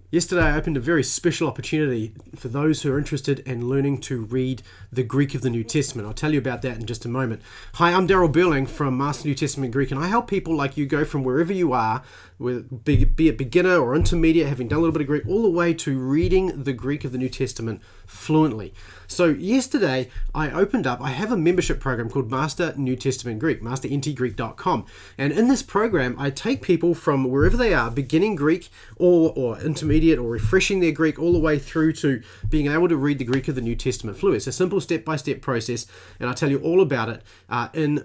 Yesterday, I opened a very special opportunity for those who are interested in learning to read the Greek of the New Testament. I'll tell you about that in just a moment. Hi, I'm Daryl Burling from Master New Testament Greek, and I help people like you go from wherever you are, be it beginner or intermediate, having done a little bit of Greek, all the way to reading the Greek of the New Testament fluently. So yesterday, I have a membership program called Master New Testament Greek, masterntgreek.com. And in this program, I take people from wherever they are, beginning Greek or intermediate or refreshing their Greek, all the way through to being able to read the Greek of the New Testament fluent. It's a simple step-by-step process, and I'll tell you all about it in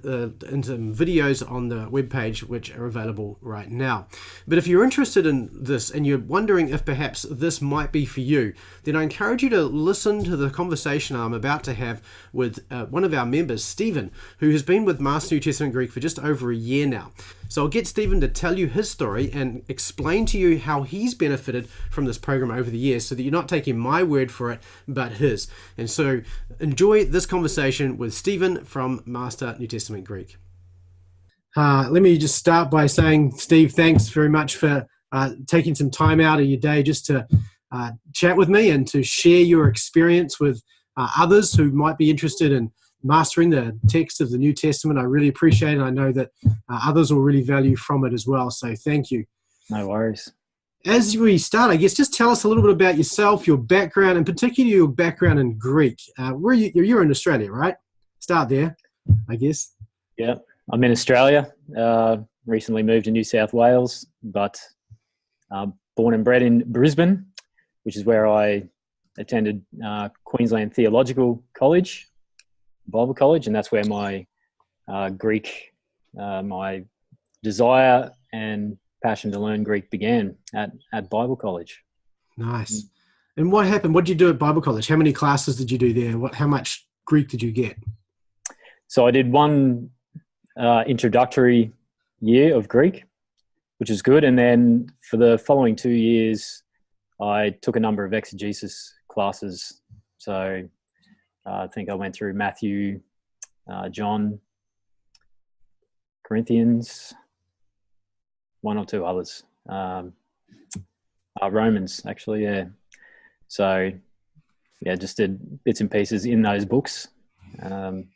some videos on the webpage, which are available right now. But if you're interested in this and you're wondering if perhaps this might be for you, then I encourage you to listen to the conversation I'm about to have with one of our members, Stephen, who has been with Master New Testament Greek for just over a year now. So I'll get Stephen to tell you his story and explain to you how he's benefited from this program over the years, so that you're not taking my word for it, but his. And so enjoy this conversation with Stephen from Master New Testament Greek. Let me just start by saying, Steve, thanks very much for taking some time out of your day just to chat with me and to share your experience with others who might be interested in mastering the text of the New Testament. I really appreciate it. I know that others will really value from it as well. So thank you. No worries. As we start, I guess, just tell us a little bit about yourself, your background, and particularly your background in Greek. You're in Australia, right? Start there, I guess. Yeah, I'm in Australia. Recently moved to New South Wales, but born and bred in Brisbane, which is where I attended Queensland Theological College, Bible College, and that's where my Greek, my desire and passion to learn Greek began at Bible College. Nice. And what happened? What did you do at Bible College? How many classes did you do there? How much Greek did you get? So I did one introductory year of Greek, which is good. And then for the following 2 years, I took a number of exegesis classes. So I think I went through Matthew, John, Corinthians, one or two others. Romans, actually, yeah. So, yeah, just did bits and pieces in those books and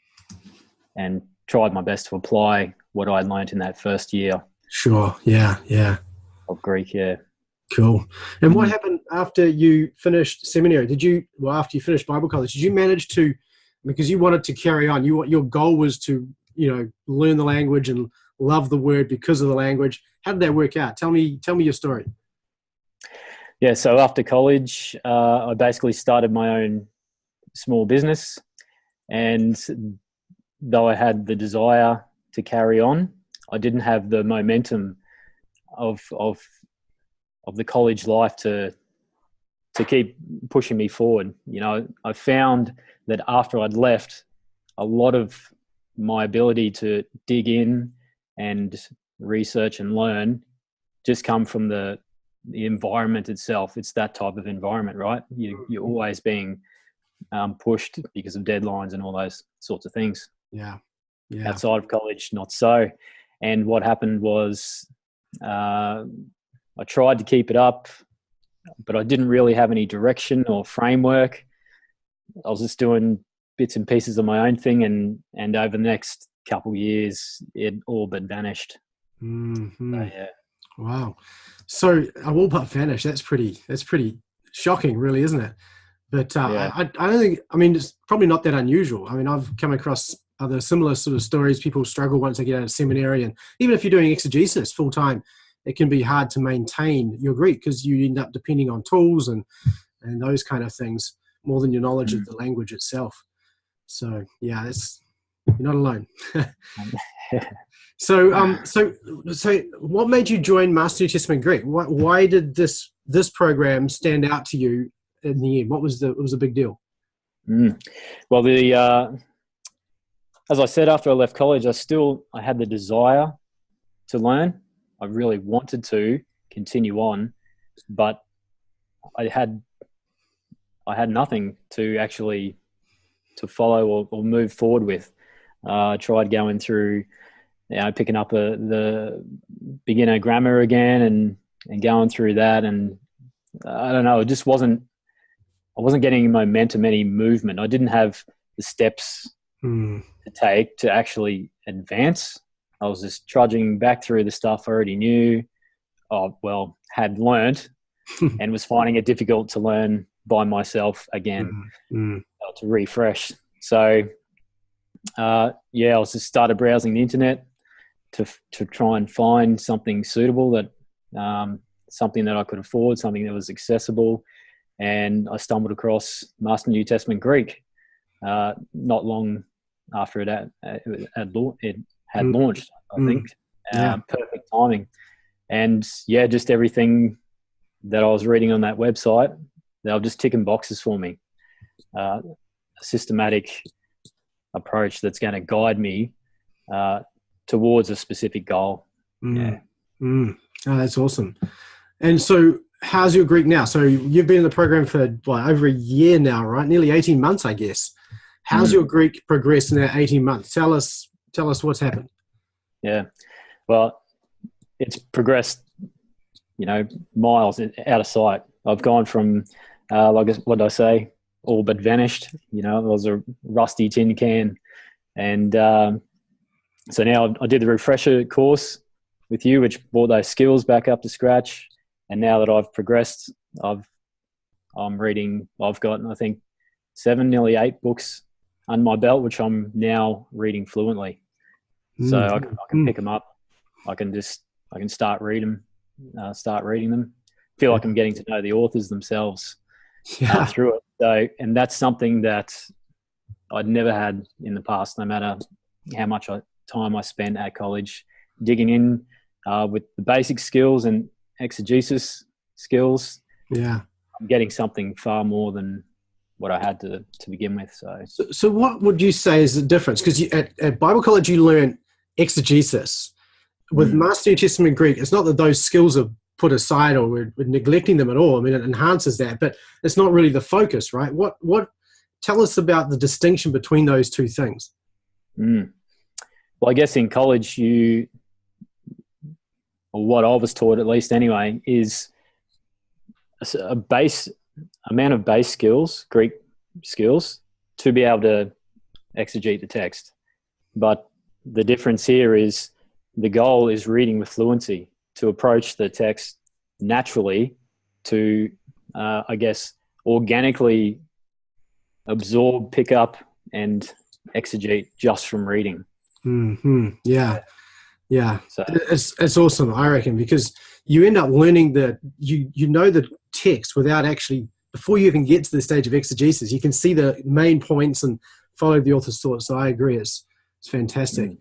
tried my best to apply what I learned in that first year. Sure, yeah. Of Greek, yeah. Cool. And what happened after you finished seminary? After you finished Bible college, did you manage to, because you wanted to carry on, your goal was to, learn the language and love the word because of the language. How did that work out? Tell me your story. Yeah, so after college, I basically started my own small business, and though I had the desire to carry on, I didn't have the momentum of the college life to keep pushing me forward. I found that after I'd left, a lot of my ability to dig in and research and learn just come from the environment itself. It's that type of environment, right? You're always being pushed because of deadlines and all those sorts of things. Yeah. Outside of college, not so. And what happened was I tried to keep it up, but I didn't really have any direction or framework. I was just doing bits and pieces of my own thing, and over the next couple of years, it all but vanished. Mm-hmm. So, yeah. Wow. So all but vanished. That's pretty shocking, really, isn't it? But Yeah. I don't think. I mean, it's probably not that unusual. I mean, I've come across other similar sort of stories. People struggle once they get out of seminary, and even if you're doing exegesis full time, it can be hard to maintain your Greek because you end up depending on tools and those kind of things more than your knowledge of the language itself. So yeah, you're not alone. So what made you join Master New Testament Greek? Why did this program stand out to you in the end? What was the big deal? Well, as I said, after I left college, I had the desire to learn. I really wanted to continue on, but I had nothing to actually to follow or move forward with. I tried going through, picking up the beginner grammar again and going through that, and I don't know, it just wasn't, I wasn't getting any momentum, any movement. I didn't have the steps to take to actually advance. I was just trudging back through the stuff I already knew, had learned, and was finding it difficult to learn by myself again, to refresh. So, I was just started browsing the internet to try and find something suitable, that something that I could afford, something that was accessible. And I stumbled across Master New Testament Greek not long after it had launched, I think. Perfect timing. And just everything that I was reading on that website, they were just ticking boxes for me. A systematic approach that's going to guide me towards a specific goal. Oh, that's awesome. And so how's your Greek now? So you've been in the program for over a year now, right? Nearly 18 months, I guess. How's your Greek progressed in that 18 months? Tell us what's happened. Yeah. Well, it's progressed, miles out of sight. I've gone from, what did I say? All but vanished. I was a rusty tin can. And so now I did the refresher course with you, which brought those skills back up to scratch. And now that I've progressed, I've got, I think, 7, nearly 8 books under my belt, which I'm now reading fluently. So I can pick them up. I can start reading them. Feel like I'm getting to know the authors themselves through it. So, and that's something that I'd never had in the past, no matter how much time I spent at college digging in with the basic skills and exegesis skills. Yeah. I'm getting something far more than what I had to begin with. So what would you say is the difference? Because at Bible college, you learn exegesis. With Master New Testament Greek, it's not that those skills are put aside or we're neglecting them at all. I mean, it enhances that, but it's not really the focus, right? What tell us about the distinction between those two things. Well, I guess in college, or what I was taught at least anyway, is a base amount of base skills, Greek skills, to be able to exegete the text. But the difference here is the goal is reading with fluency, to approach the text naturally, to, organically absorb, pick up, and exegete just from reading. Yeah. So it's awesome, I reckon, because you end up learning the text without actually, before you even get to the stage of exegesis, you can see the main points and follow the author's thoughts. So I agree, it's fantastic.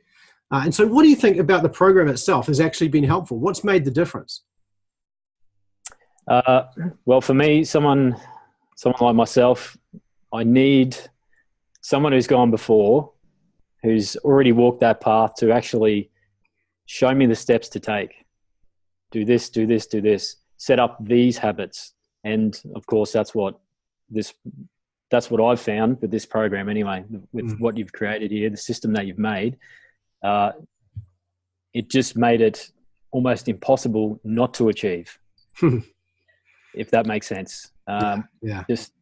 And so what do you think about the program itself has actually been helpful? What's made the difference? Well, for me, someone like myself, I need someone who's gone before, who's already walked that path, to actually show me the steps to take. Do this, do this, do this. Set up these habits. And of course, that's what I've found with this program anyway, with what you've created here, the system that you've made. It just made it almost impossible not to achieve, if that makes sense. Just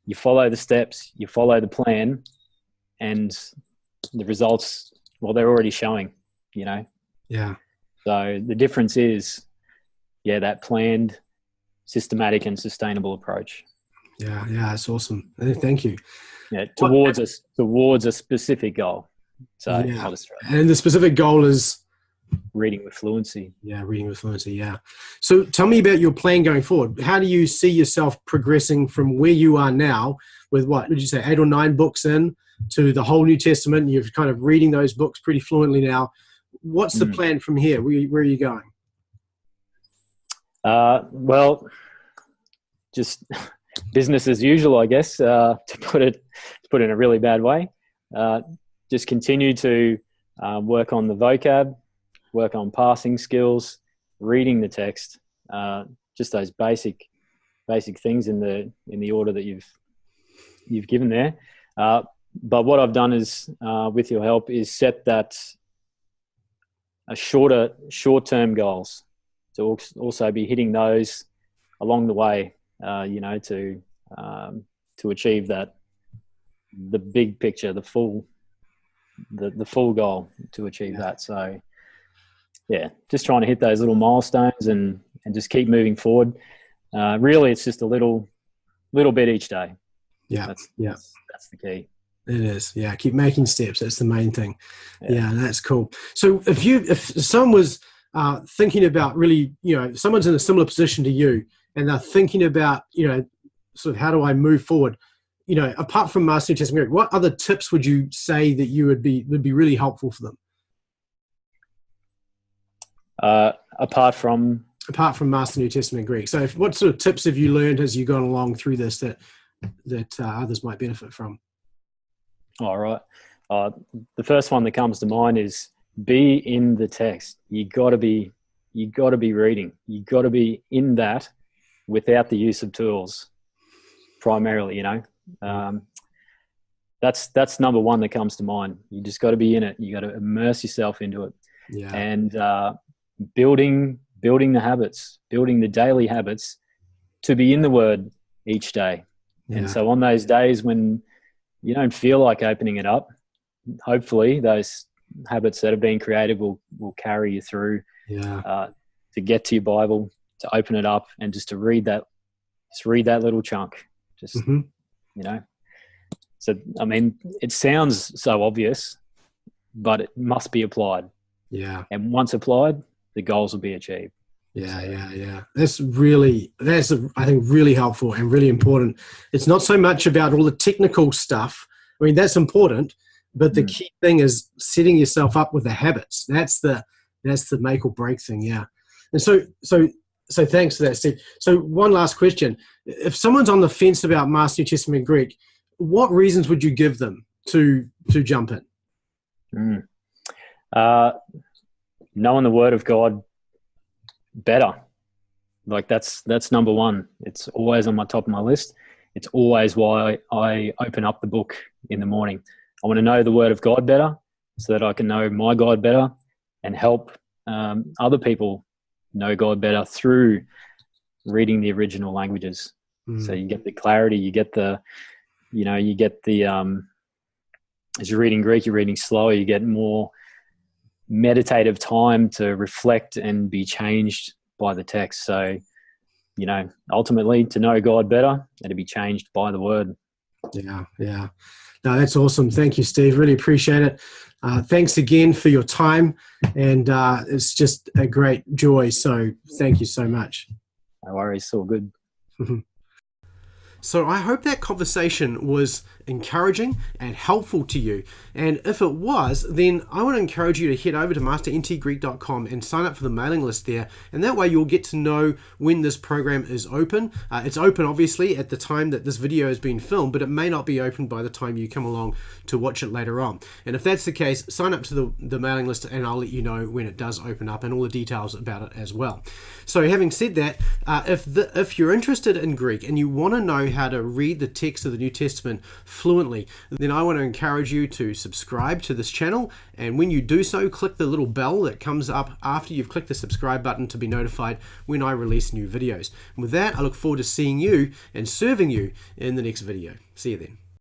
you follow the steps, you follow the plan, and the results, well, they're already showing, Yeah. So the difference is, that planned, systematic, and sustainable approach. Yeah, it's awesome. Thank you. Yeah, towards a specific goal. So I'll just and the specific goal is reading with fluency. Yeah, reading with fluency. Yeah. So tell me about your plan going forward. How do you see yourself progressing from where you are now with, what would you say, 8 or 9 books in, to the whole New Testament? You're kind of reading those books pretty fluently now. What's the plan from here? Where are you going? Well, just business as usual, I guess, to put it in a really bad way. Just continue to work on the vocab, work on passing skills, reading the text, just those basic things in the order that you've given there. But what I've done is, with your help, is set that short-term goals, to also be hitting those along the way, to achieve the big picture, the full goal, to achieve that. So yeah, just trying to hit those little milestones and just keep moving forward. Really, it's just a little bit each day. Yeah, that's the key. It is. Yeah, keep making steps. That's the main thing. Yeah, that's cool. So if someone was thinking about really, someone's in a similar position to you, and they're thinking about, sort of how do I move forward? Apart from Master New Testament Greek, what other tips would you say that you would be really helpful for them? Apart from Master New Testament Greek. So what sort of tips have you learned as you've gone along through this that others might benefit from? All right. The first one that comes to mind is be in the text. You got to be reading. You got to be in that without the use of tools, primarily. That's number one that comes to mind. You just got to be in it. You got to immerse yourself into it. Yeah. And building the habits, building the daily habits to be in the Word each day. Yeah. And so on those days when you don't feel like opening it up, hopefully those habits that have been created will carry you through to get to your Bible, to open it up, and just to read that little chunk. So, I mean, it sounds so obvious, but it must be applied. Yeah. And once applied, the goals will be achieved. Yeah. That's I think really helpful and really important. It's not so much about all the technical stuff. I mean, that's important, but the key thing is setting yourself up with the habits. That's the make or break thing. Yeah. And so thanks for that, Steve. So one last question. If someone's on the fence about Master New Testament Greek, what reasons would you give them to jump in? Knowing the Word of God better. Like that's number one. It's always on my top of my list. It's always why I open up the book in the morning. I want to know the Word of God better so that I can know my God better and help other people know God better through reading the original languages. So you get the clarity, you get the as you're reading Greek, you're reading slower, you get more meditative time to reflect and be changed by the text. So, ultimately to know God better and to be changed by the Word. Yeah. No, that's awesome. Thank you, Steve. Really appreciate it. Thanks again for your time. And it's just a great joy. So thank you so much. No worries. It's all good. So I hope that conversation was encouraging and helpful to you. And if it was, then I want to encourage you to head over to masterntgreek.com and sign up for the mailing list there. And that way you'll get to know when this program is open. It's open, obviously, at the time that this video has been filmed, but it may not be open by the time you come along to watch it later on. And if that's the case, sign up to the mailing list and I'll let you know when it does open up and all the details about it as well. So having said that, if you're interested in Greek and you want to know how to read the text of the New Testament fluently, then I want to encourage you to subscribe to this channel. And when you do so, click the little bell that comes up after you've clicked the subscribe button to be notified when I release new videos. And with that, I look forward to seeing you and serving you in the next video. See you then.